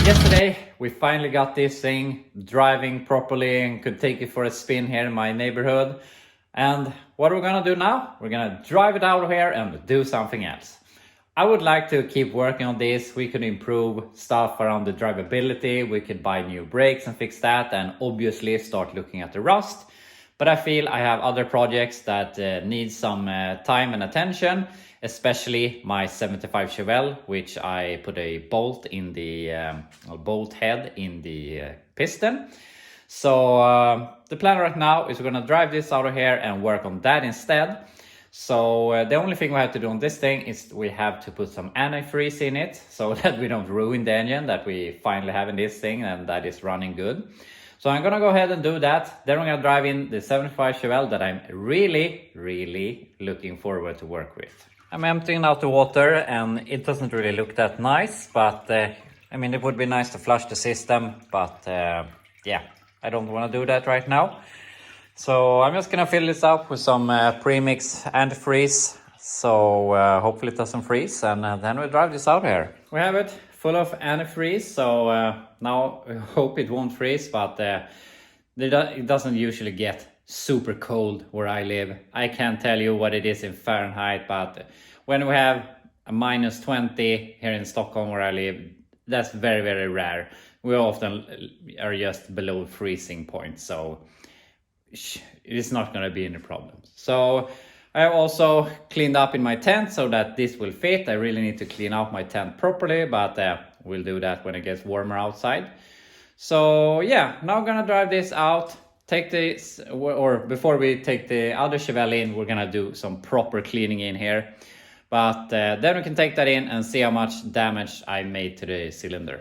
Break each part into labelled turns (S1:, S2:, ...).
S1: Yesterday we finally got this thing driving properly and could take it for a spin here in my neighborhood. And what are we gonna do now? We're gonna drive it out of here and do something else. I would like to keep working on this. We could improve stuff around the drivability. We could buy new brakes and fix that, and obviously start looking at the rust. But I feel I have other projects that need some time and attention, especially my 75 Chevelle, which I put a bolt in the bolt head in the piston. So the plan right now is we're gonna drive this out of here and work on that instead. So the only thing we have to do on this thing is we have to put some antifreeze in it so that we don't ruin the engine that we finally have in this thing and that is running good. So I'm gonna go ahead and do that. Then we're gonna drive in the 75 Chevelle that I'm really looking forward to work with. I'm emptying out the water and it doesn't really look that nice, but I mean, it would be nice to flush the system, but yeah, I don't wanna do that right now. So I'm just gonna fill this up with some premix antifreeze. So hopefully it doesn't freeze, and then we'll drive this out here. We have it full of antifreeze, so now I hope it won't freeze, but it doesn't usually get super cold where I live. I can't tell you what it is in Fahrenheit, but when we have a -20 here in Stockholm where I live, that's very rare. We often are just below freezing point, so it's not going to be any problem. So I have also cleaned up in my tent so that this will fit. I really need to clean out my tent properly, but we'll do that when it gets warmer outside. So yeah, now I'm gonna drive this out, take this, or before we take the other Chevelle in, we're gonna do some proper cleaning in here. But then we can take that in and see how much damage I made to the cylinder.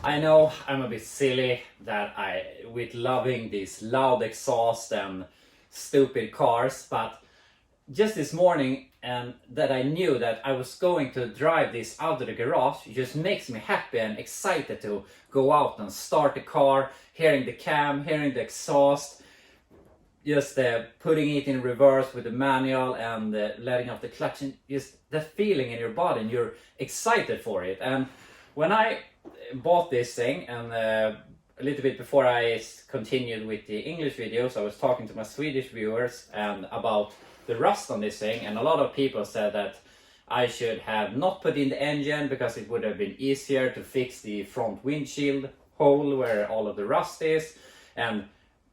S1: I know I'm a bit silly that with loving these loud exhaust and stupid cars, but just this morning, and that I knew that I was going to drive this out of the garage, it just makes me happy and excited to go out and start the car, hearing the cam, hearing the exhaust, just putting it in reverse with the manual and letting off the clutch, and just that feeling in your body, and you're excited for it. And when I bought this thing, and a little bit before I continued with the English videos, I was talking to my Swedish viewers and about the rust on this thing, and a lot of people said that I should have not put in the engine because it would have been easier to fix the front windshield hole where all of the rust is, and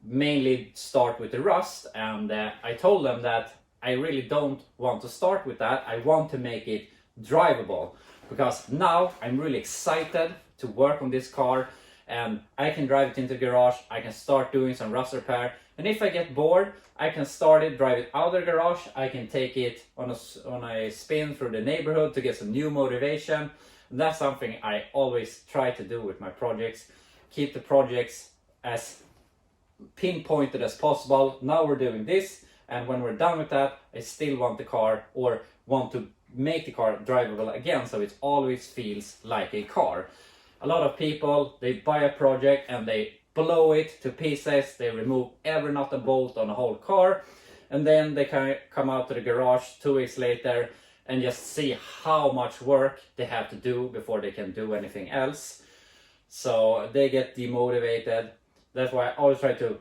S1: mainly start with the rust. And I told them that I really don't want to start with that. I want to make it drivable, because now I'm really excited to work on this car, and I can drive it into the garage. I can start doing some rust repair, and if I get bored, I can start it, drive it out of the garage. I can take it on a spin through the neighborhood to get some new motivation. And that's something I always try to do with my projects. Keep the projects as pinpointed as possible. Now we're doing this, and when we're done with that, I still want the car, or want to make the car drivable again, so it always feels like a car. A lot of people, they buy a project and they blow it to pieces. They remove every nut and bolt on the whole car, and then they can come out to the garage 2 weeks later and just see how much work they have to do before they can do anything else. So they get demotivated. That's why I always try to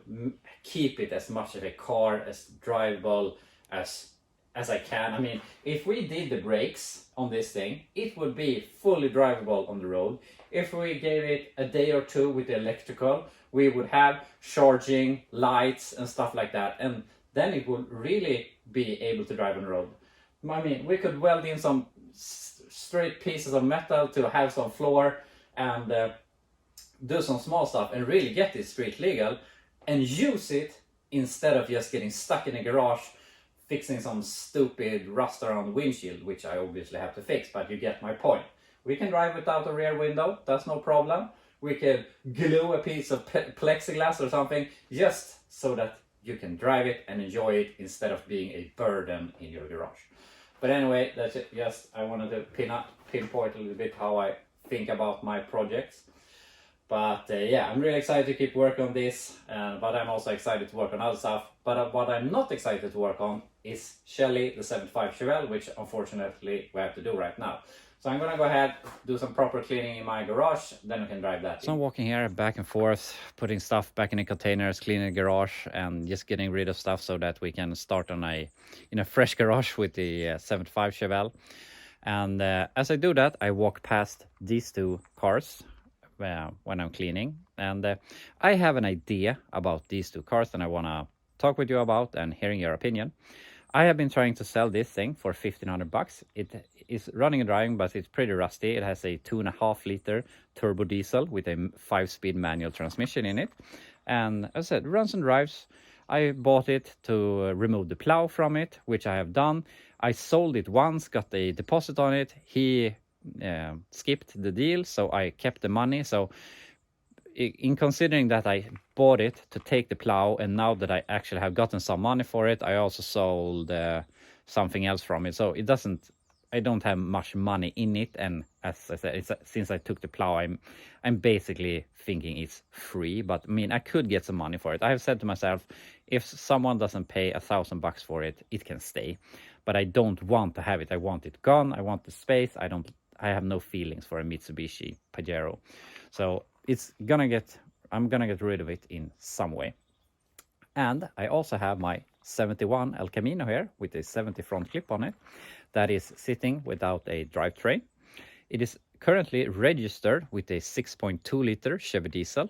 S1: keep it as much of a car, as drivable as I can. I mean, if we did the brakes on this thing, it would be fully drivable on the road. If we gave it a day or two with the electrical, we would have charging, lights and stuff like that, and then it would really be able to drive on the road. I mean, we could weld in some straight pieces of metal to have some floor and do some small stuff and really get this street legal and use it instead of just getting stuck in a garage fixing some stupid rust around the windshield, which I obviously have to fix, but you get my point. We can drive without a rear window, that's no problem. We could glue a piece of plexiglass or something just so that you can drive it and enjoy it instead of being a burden in your garage. But anyway, that's it. Just I wanted to pinpoint a little bit how I think about my projects. But yeah, I'm really excited to keep working on this, but I'm also excited to work on other stuff. But what I'm not excited to work on is Shelly, the 75 Chevelle, which unfortunately we have to do right now. So I'm gonna go ahead, do some proper cleaning in my garage, then we can drive that. So I'm walking here back and forth, putting stuff back in the containers, cleaning the garage, and just getting rid of stuff so that we can start on in a fresh garage with the 75 Chevelle. And as I do that, I walk past these two cars when I'm cleaning, and I have an idea about these two cars and I want to talk with you about and hearing your opinion. I have been trying to sell this thing for 1,500 bucks. It is running and driving, but it's pretty rusty. It has a 2.5 liter turbo diesel with a 5-speed manual transmission in it, and as I said, runs and drives. I bought it to remove the plow from it, which I have done. I sold it once, got a deposit on it. He skipped the deal, so I kept the money. So in considering that I bought it to take the plow, and now that I actually have gotten some money for it, I also sold something else from it. So I don't have much money in it, and as I said, since I took the plow, I'm basically thinking it's free. But I mean, I could get some money for it. I have said to myself, if someone doesn't pay $1,000 for it, it can stay. But I don't want to have it. I want it gone. I want the space. I have no feelings for a Mitsubishi Pajero. So I'm gonna get rid of it in some way. And I also have my 71 El Camino here with a 70 front clip on it that is sitting without a drivetrain. It is currently registered with a 6.2 liter Chevy diesel,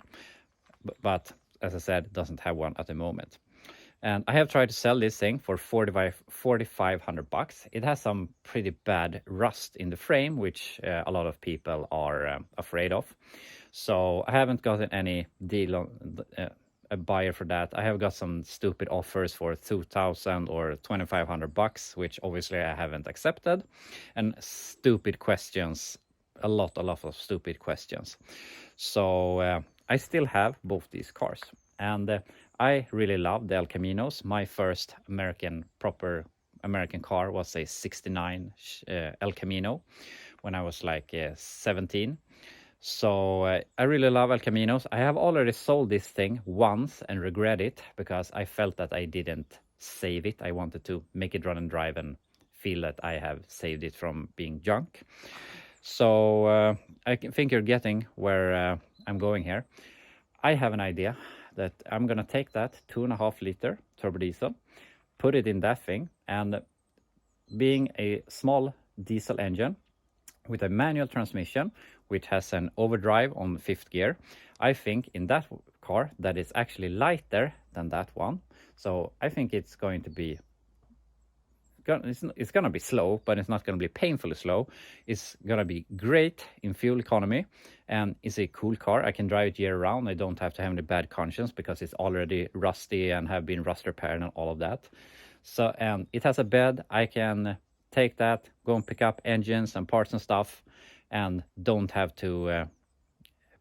S1: but as I said, doesn't have one at the moment. And I have tried to sell this thing for 4,500 bucks. It has some pretty bad rust in the frame, which a lot of people are afraid of. So I haven't gotten any deal on a buyer for that. I have got some stupid offers for 2,000 or 2,500 bucks, which obviously I haven't accepted. And stupid questions, a lot of stupid questions. So I still have both these cars, and I really love the El Caminos. My first proper American car was a 69 El Camino when I was like 17. So I really love El Caminos. I have already sold this thing once and regret it because I felt that I didn't save it. I wanted to make it run and drive and feel that I have saved it from being junk. So I think you're getting where I'm going here. I have an idea that I'm gonna take that 2.5 liter turbo diesel, put it in that thing, and being a small diesel engine with a manual transmission, which has an overdrive on 5th gear, I think in that car that is actually lighter than that one. So I think it's going to be it's gonna be slow, but it's not gonna be painfully slow. It's gonna be great in fuel economy, and it's a cool car. I can drive it year round. I don't have to have any bad conscience because it's already rusty and have been rust repaired and all of that. So, and it has a bed. I can take that, go and pick up engines and parts and stuff, and don't have to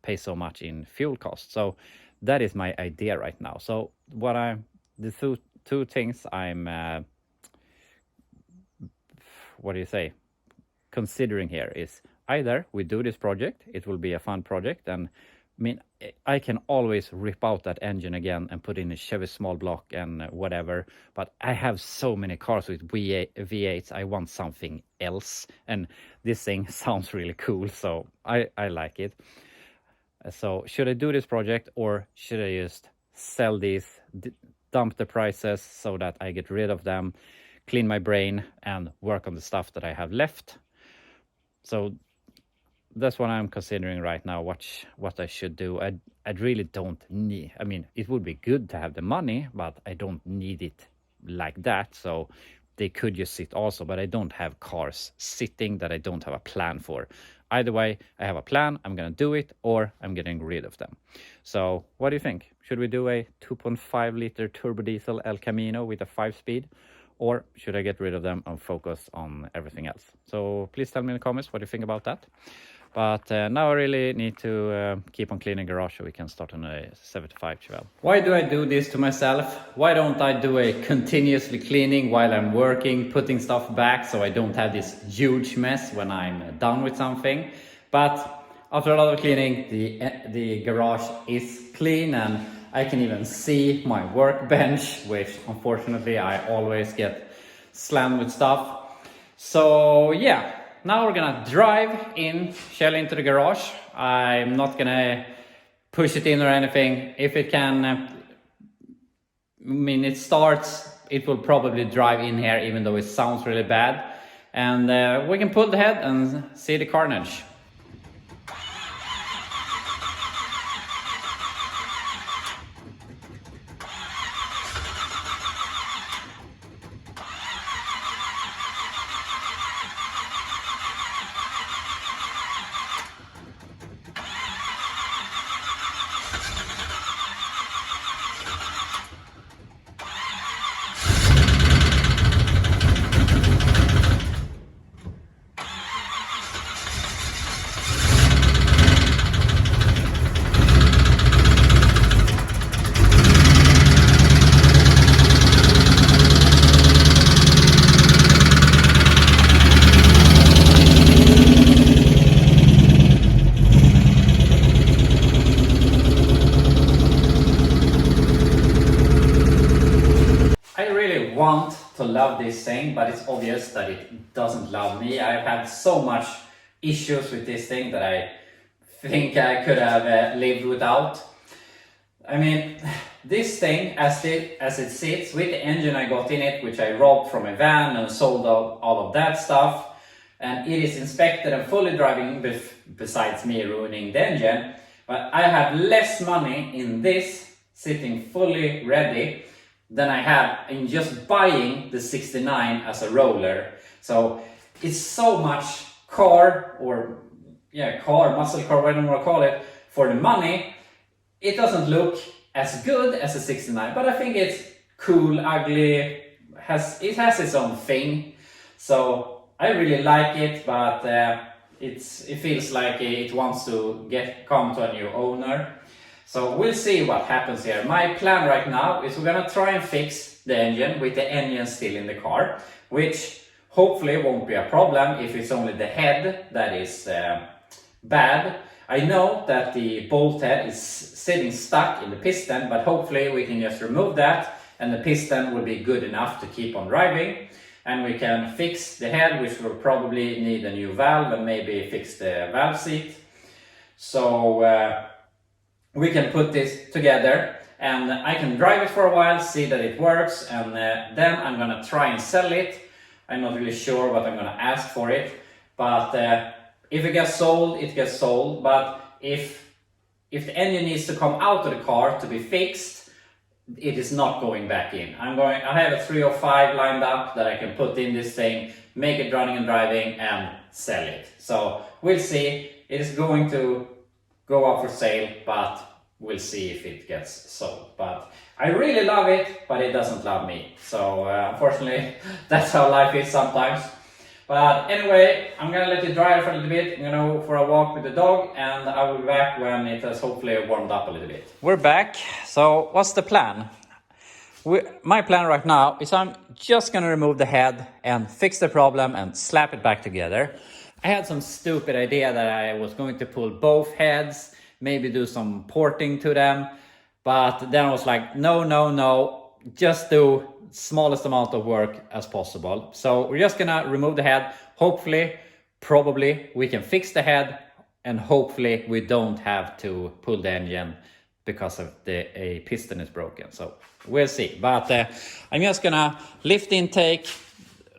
S1: pay so much in fuel costs. So that is my idea right now. So the two things I'm considering here is either we do this project, it will be a fun project, and I mean, I can always rip out that engine again and put in a Chevy small block and whatever, but I have so many cars with V8s, I want something else, and this thing sounds really cool, so I like it. So should I do this project, or should I just sell these, dump the prices so that I get rid of them, clean my brain and work on the stuff that I have left? So that's what I'm considering right now, what I should do. I really don't need, I mean, it would be good to have the money, but I don't need it like that. So they could just sit also, but I don't have cars sitting that I don't have a plan for. Either way, I have a plan, I'm gonna do it, or I'm getting rid of them. So what do you think? Should we do a 2.5 liter turbo diesel El Camino with a 5-speed? Or should I get rid of them and focus on everything else? So please tell me in the comments what you think about that. But now I really need to keep on cleaning the garage so we can start on a 75 Chevelle. Why do I do this to myself? Why don't I do a continuously cleaning while I'm working, putting stuff back so I don't have this huge mess when I'm done with something? But after a lot of cleaning, the garage is clean, and I can even see my workbench, which unfortunately I always get slammed with stuff. So yeah. Now we're gonna drive in Shell into the garage. I'm not gonna push it in or anything. If it can, it starts, it will probably drive in here even though it sounds really bad. And we can pull the head and see the carnage. Want to love this thing, but it's obvious that it doesn't love me. I've had so much issues with this thing that I think I could have lived without. I mean, this thing as it sits with the engine I got in it, which I robbed from a van and sold all of that stuff, and it is inspected and fully driving besides me ruining the engine. But I have less money in this sitting fully ready than I have in just buying the 69 as a roller. So it's so much car, muscle car, whatever you want to call it, for the money. It doesn't look as good as a 69, but I think it's cool, ugly, it has its own thing. So I really like it, but it feels like it wants to come to a new owner. So we'll see what happens here. My plan right now is we're gonna try and fix the engine with the engine still in the car, which hopefully won't be a problem if it's only the head that is bad. I know that the bolt head is sitting stuck in the piston, but hopefully we can just remove that and the piston will be good enough to keep on driving. And we can fix the head, which will probably need a new valve and maybe fix the valve seat. So we can put this together and I can drive it for a while, see that it works, and then I'm gonna try and sell it. I'm not really sure what I'm gonna ask for it, but if it gets sold, it gets sold. But if the engine needs to come out of the car to be fixed, it is not going back in. I have a 305 lined up that I can put in this thing, make it running and driving, and sell it. So we'll see. It is going to go up for sale, but we'll see if it gets sold. But I really love it, but it doesn't love me. So unfortunately, that's how life is sometimes. But anyway, I'm gonna let it dry for a little bit. I'm gonna go for a walk with the dog, and I will be back when it has hopefully warmed up a little bit. We're back. So what's the plan? My plan right now is I'm just gonna remove the head and fix the problem and slap it back together. I had some stupid idea that I was going to pull both heads, maybe do some porting to them, but then I was like, no, just do smallest amount of work as possible. So we're just gonna remove the head. Hopefully, probably we can fix the head, and hopefully we don't have to pull the engine because of a piston is broken. So we'll see. But I'm just gonna lift the intake,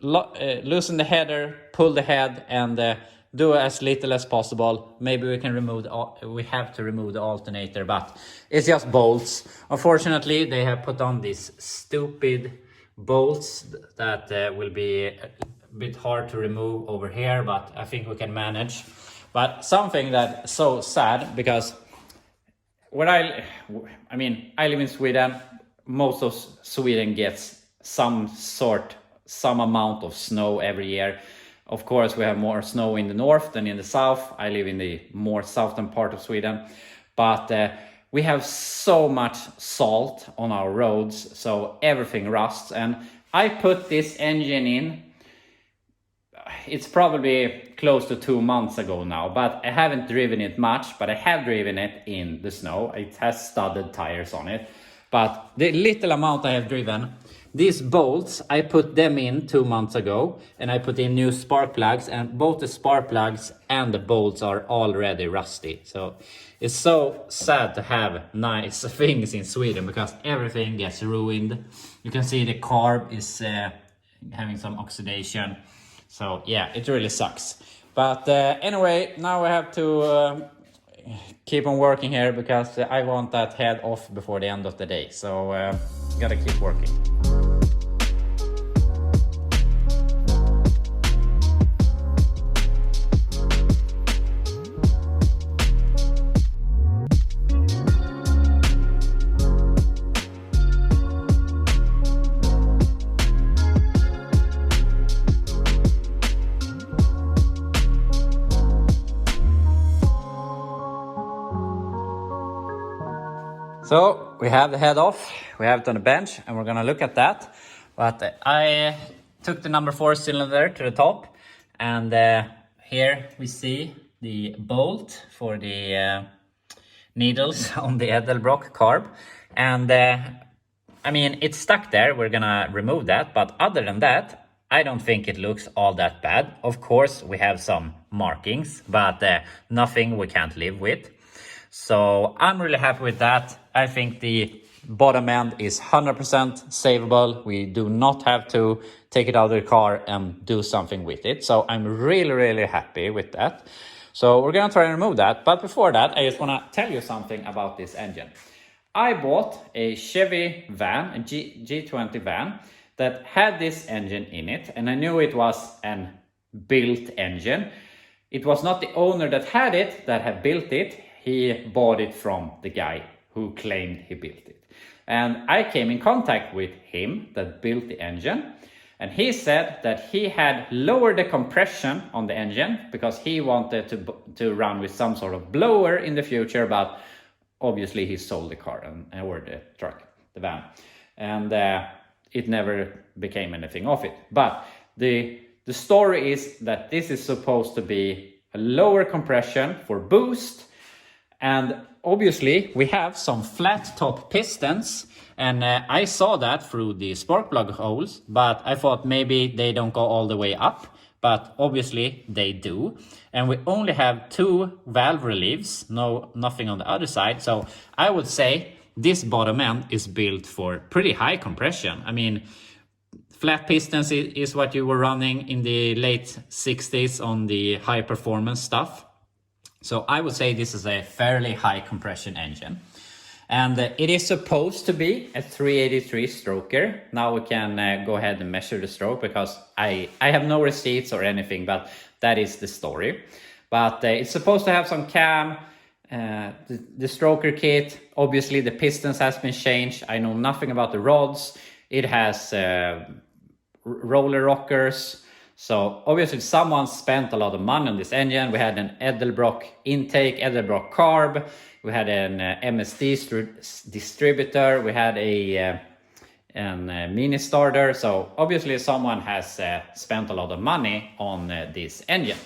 S1: loosen the header, pull the head, and do as little as possible. Maybe we can we have to remove the alternator, but it's just bolts. Unfortunately, they have put on this stupid bolts that will be a bit hard to remove over here, but I think we can manage. But something that's so sad, because when I live in Sweden. Most of Sweden gets some amount of snow every year. Of course, we have more snow in the north than in the south. I live in the more southern part of Sweden, but we have so much salt on our roads, so everything rusts. And I put this engine in, it's probably close to 2 months ago now, but I haven't driven it much, but I have driven it in the snow. It has studded tires on it. But the little amount I have driven, these bolts, I put them in 2 months ago, and I put in new spark plugs, and both the spark plugs and the bolts are already rusty. So it's so sad to have nice things in Sweden, because everything gets ruined. You can see the carb is having some oxidation. So yeah, it really sucks. But anyway, now I have to keep on working here, because I want that head off before the end of the day. So gotta keep working. So we have the head off, we have it on the bench, and we're gonna look at that. But I took the number 4 cylinder to the top, and here we see the bolt for the needles on the Edelbrock carb. And I mean, it's stuck there, we're gonna remove that, but other than that, I don't think it looks all that bad. Of course, we have some markings, but nothing we can't live with. So I'm really happy with that. I think the bottom end is 100% savable. We do not have to take it out of the car and do something with it. So I'm really, really happy with that. So we're gonna try and remove that. But before that, I just wanna tell you something about this engine. I bought a Chevy van, a G20 van, that had this engine in it. And I knew it was an built engine. It was not the owner that had it that had built it. He bought it from the guy who claimed he built it. And I came in contact with him that built the engine. And he said that he had lowered the compression on the engine because he wanted to run with some sort of blower in the future. But obviously he sold the car or the truck, the van. And it never became anything of it. But the story is that this is supposed to be a lower compression for boost. And obviously we have some flat top pistons, and I saw that through the spark plug holes, but I thought maybe they don't go all the way up, but obviously they do. And we only have 2 valve reliefs, nothing on the other side. So I would say this bottom end is built for pretty high compression. I mean, flat pistons is what you were running in the late 60s on the high performance stuff. So I would say this is a fairly high compression engine. And it is supposed to be a 383 stroker. Now we can go ahead and measure the stroke, because I have no receipts or anything, but that is the story. But it's supposed to have some cam, the stroker kit. Obviously the pistons has been changed. I know nothing about the rods. It has roller rockers. So obviously someone spent a lot of money on this engine. We had an Edelbrock intake, Edelbrock carb. We had an MSD distributor. We had a mini starter. So obviously someone has spent a lot of money on this engine.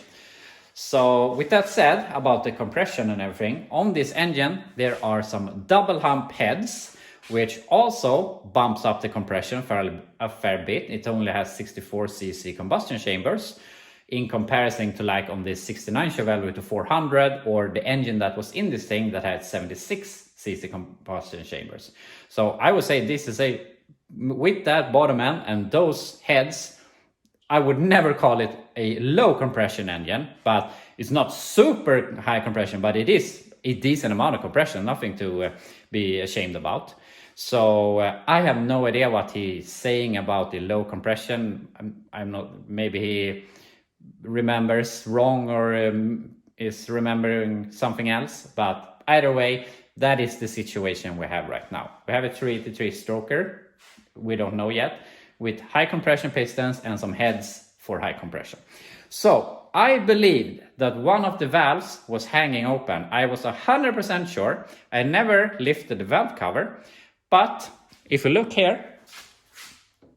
S1: So with that said about the compression and everything, on this engine there are some double hump heads, which also bumps up the compression a fair bit. It only has 64cc combustion chambers in comparison to like on this 69 Chevelle with the 400, or the engine that was in this thing that had 76cc combustion chambers. So I would say this is with that bottom end and those heads, I would never call it a low compression engine, but it's not super high compression, but it is a decent amount of compression, nothing to be ashamed about. So I have no idea what he's saying about the low compression. I'm not, maybe he remembers wrong or is remembering something else, but either way, that is the situation we have right now. We have a 383 stroker, we don't know yet, with high compression pistons and some heads for high compression. So I believed that one of the valves was hanging open. I was 100% sure. I never lifted the valve cover, but if you look here,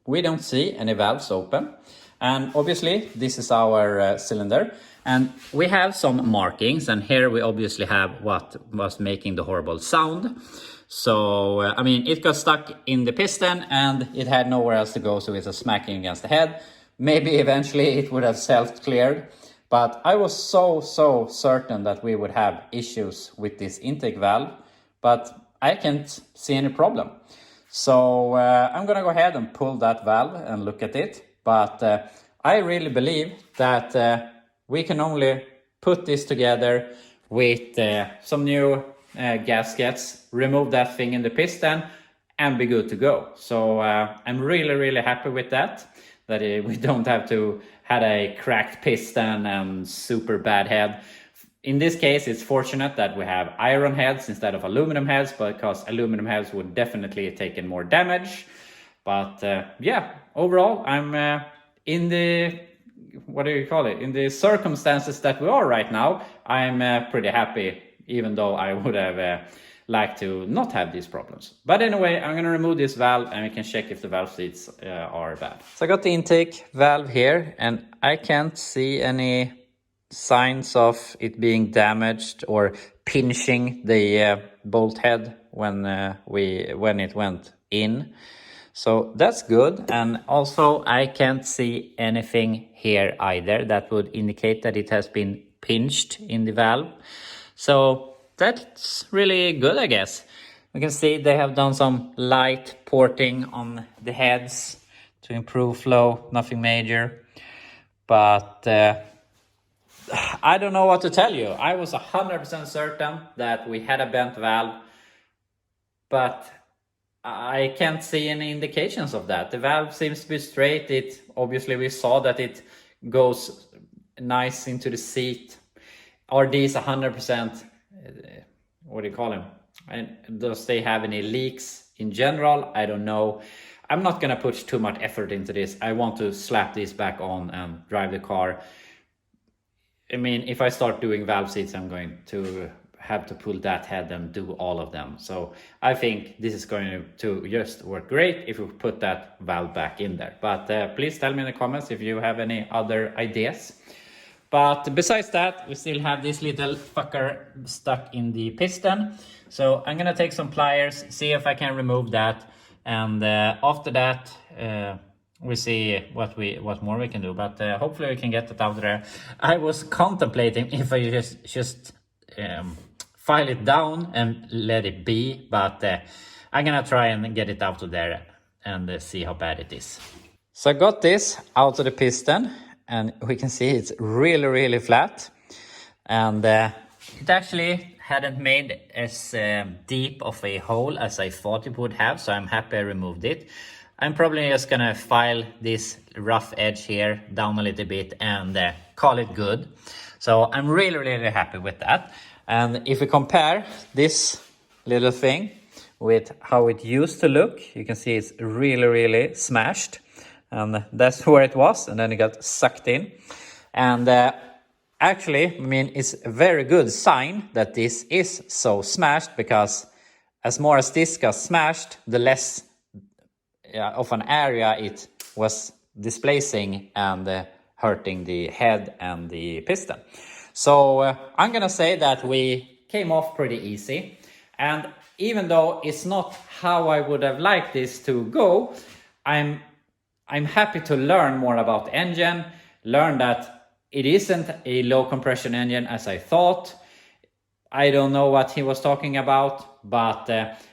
S1: we don't see any valves open. And obviously this is our cylinder, and we have some markings, and here we obviously have what was making the horrible sound. So I mean, it got stuck in the piston and it had nowhere else to go, so it's a smacking against the head. Maybe eventually it would have self-cleared, but I was so certain that we would have issues with this intake valve, but I can't see any problem. So I'm gonna go ahead and pull that valve and look at it. But I really believe that we can only put this together with some new gaskets, remove that thing in the piston, and be good to go. So I'm really happy with that we don't have to have a cracked piston and super bad head. In this case, it's fortunate that we have iron heads instead of aluminum heads, because aluminum heads would definitely take in more damage. But yeah, overall, I'm in the, what do you call it? In the circumstances that we are right now, I'm pretty happy, even though I would have liked to not have these problems. But anyway, I'm gonna remove this valve and we can check if the valve seats are bad. So I got the intake valve here and I can't see any signs of it being damaged or pinching the bolt head when it went in. So that's good. And also I can't see anything here either that would indicate that it has been pinched in the valve. So that's really good, I guess. We can see they have done some light porting on the heads to improve flow, nothing major. But I don't know what to tell you. I was 100% certain that we had a bent valve, but I can't see any indications of that. The valve seems to be straight. Obviously we saw that it goes nice into the seat. Are these 100%, what do you call them? And does they have any leaks in general? I don't know. I'm not gonna put too much effort into this. I want to slap this back on and drive the car. I mean, if I start doing valve seats, I'm going to have to pull that head and do all of them. So I think this is going to just work great if we put that valve back in there. But please tell me in the comments if you have any other ideas. But besides that, we still have this little fucker stuck in the piston. So I'm gonna take some pliers, see if I can remove that. And after that, we see what more we can do. But hopefully we can get it out of there. I was contemplating if I just file it down and let it be. But I'm gonna try and get it out of there and see how bad it is. So I got this out of the piston. And we can see it's really flat, and it actually hadn't made as deep of a hole as I thought it would have, so I'm happy I removed it. I'm probably just gonna file this rough edge here down a little bit and call it good. So I'm really happy with that. And if we compare this little thing with how it used to look, you can see it's really smashed. And that's where it was, and then it got sucked in. And actually, I mean, it's a very good sign that this is so smashed, because as more as this got smashed, the less of an area it was displacing and hurting the head and the piston. So I'm gonna say that we came off pretty easy. And even though it's not how I would have liked this to go, I'm happy to learn more about the engine, learn that it isn't a low compression engine as I thought. I don't know what he was talking about, but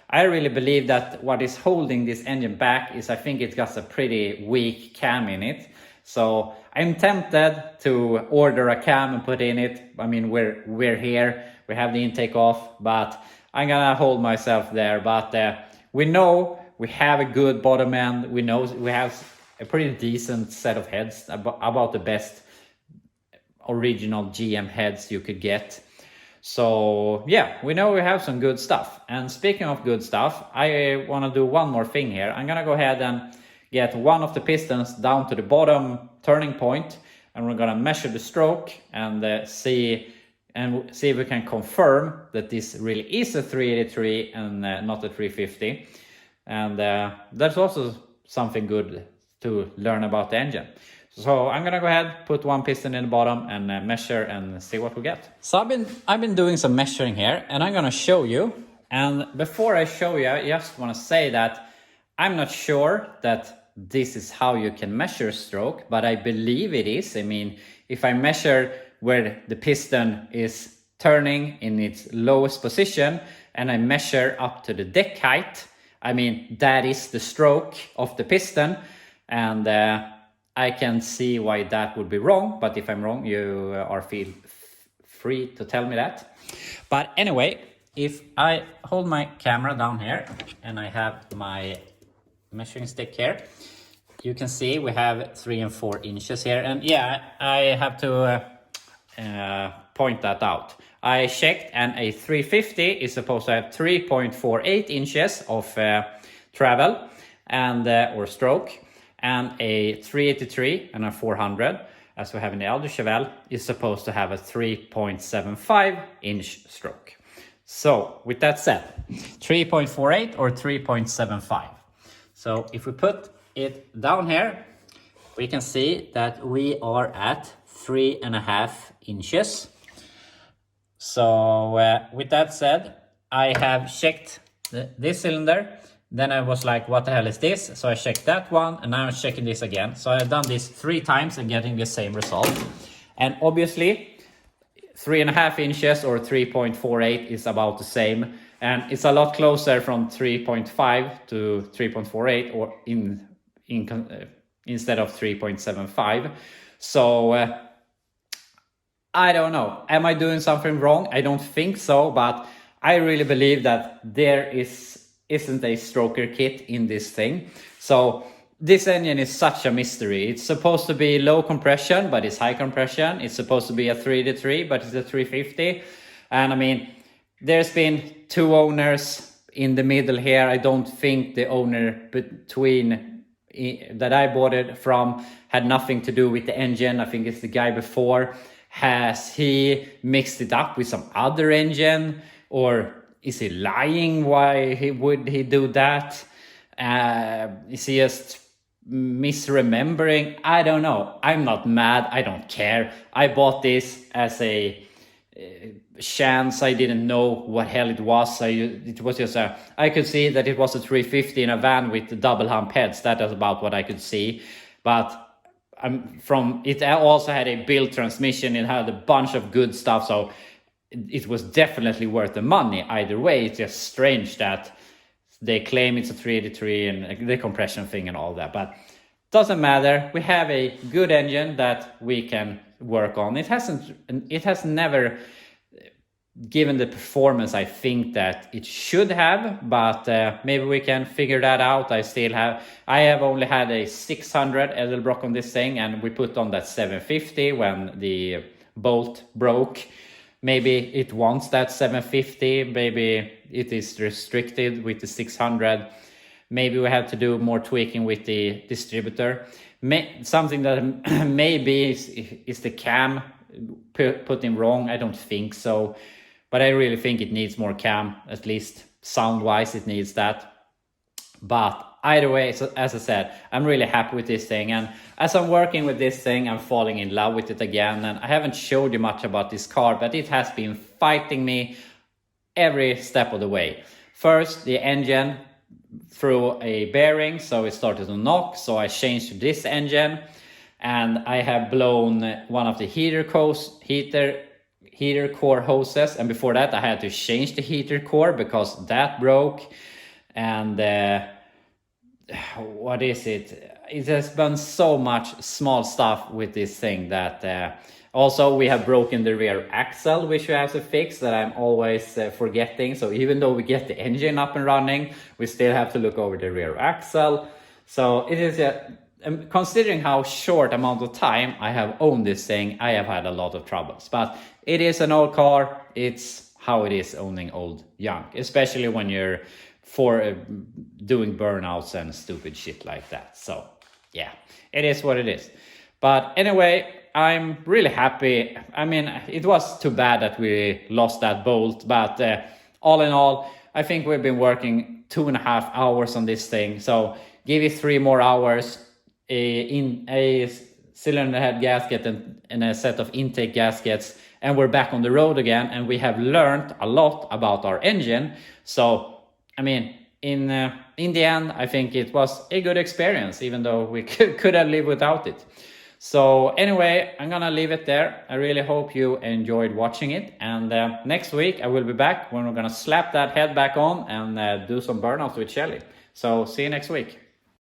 S1: I really believe that what is holding this engine back is, I think it got a pretty weak cam in it. So I'm tempted to order a cam and put in it. I mean, we're here, we have the intake off, but I'm gonna hold myself there. But we know we have a good bottom end. We know we have a pretty decent set of heads, about the best original GM heads you could get. So yeah, we know we have some good stuff. And speaking of good stuff, I want to do one more thing here. I'm gonna go ahead and get one of the pistons down to the bottom turning point, and we're gonna measure the stroke and see if we can confirm that this really is a 383 and not a 350. And that's also something good to learn about the engine. So I'm gonna go ahead, put one piston in the bottom and measure and see what we get. So I've been doing some measuring here, and I'm gonna show you. And before I show you, I just wanna say that I'm not sure that this is how you can measure stroke, but I believe it is. I mean, if I measure where the piston is turning in its lowest position and I measure up to the deck height, I mean, that is the stroke of the piston. And I can see why that would be wrong, but if I'm wrong, you are feel free to tell me that. But anyway, if I hold my camera down here and I have my measuring stick here, you can see we have 3 and 4 inches here. And yeah, I have to point that out. I checked, and a 350 is supposed to have 3.48 inches of travel and or stroke, and a 383 and a 400, as we have in the older Chevelle, is supposed to have a 3.75 inch stroke. So with that said, 3.48 or 3.75. So if we put it down here, we can see that we are at 3.5 inches. So with that said, I have checked this cylinder. Then I was like, what the hell is this? So I checked that one, and now I'm checking this again. So I've done this 3 times and getting the same result. And obviously 3.5 inches or 3.48 is about the same. And it's a lot closer from 3.5 to 3.48 or instead of 3.75. So I don't know. Am I doing something wrong? I don't think so, but I really believe that there isn't a stroker kit in this thing. So this engine is such a mystery. It's supposed to be low compression, but it's high compression. It's supposed to be a 383, but it's a 350. And I mean, there's been 2 owners in the middle here. I don't think the owner that I bought it from had nothing to do with the engine. I think it's the guy before. Has he mixed it up with some other engine, or is he lying? Why would he do that? Is he just misremembering? I don't know. I'm not mad. I don't care. I bought this as a chance. I didn't know what hell it was. It was just I could see that it was a 350 in a van with the double hump heads. That is about what I could see. But it also had a built transmission. It had a bunch of good stuff. So it was definitely worth the money either way. It's just strange that they claim it's a 383 and the compression thing and all that, but doesn't matter. We have a good engine that we can work on. It has never given the performance I think that it should have, but maybe we can figure that out. I have only had a 600 Edelbrock on this thing, and we put on that 750 when the bolt broke. Maybe it wants that 750, maybe it is restricted with the 600. Maybe we have to do more tweaking with the distributor. Something that maybe is the cam put in wrong. I don't think so, but I really think it needs more cam, at least sound-wise it needs that. But either way, so as I said, I'm really happy with this thing, and as I'm working with this thing, I'm falling in love with it again. And I haven't showed you much about this car, but it has been fighting me every step of the way. First, the engine threw a bearing, so it started to knock, so I changed to this engine, and I have blown one of the heater core hoses, and before that I had to change the heater core because that broke. And what is it? It has been so much small stuff with this thing that also we have broken the rear axle, which we have to fix, that I'm always forgetting. So even though we get the engine up and running, we still have to look over the rear axle. So it is considering how short amount of time I have owned this thing, I have had a lot of troubles. But it is an old car. It's how it is owning old junk, especially when you're doing burnouts and stupid shit like that. So yeah, it is what it is. But anyway, I'm really happy. I mean, it was too bad that we lost that bolt, but all in all, I think we've been working 2.5 hours on this thing. So give it 3 more hours in a cylinder head gasket and a set of intake gaskets, and we're back on the road again, and we have learned a lot about our engine. So I mean, in the end, I think it was a good experience, even though we could have lived without it. So anyway, I'm gonna leave it there. I really hope you enjoyed watching it, and next week I will be back when we're gonna slap that head back on and do some burnouts with Shelly. So see you next week.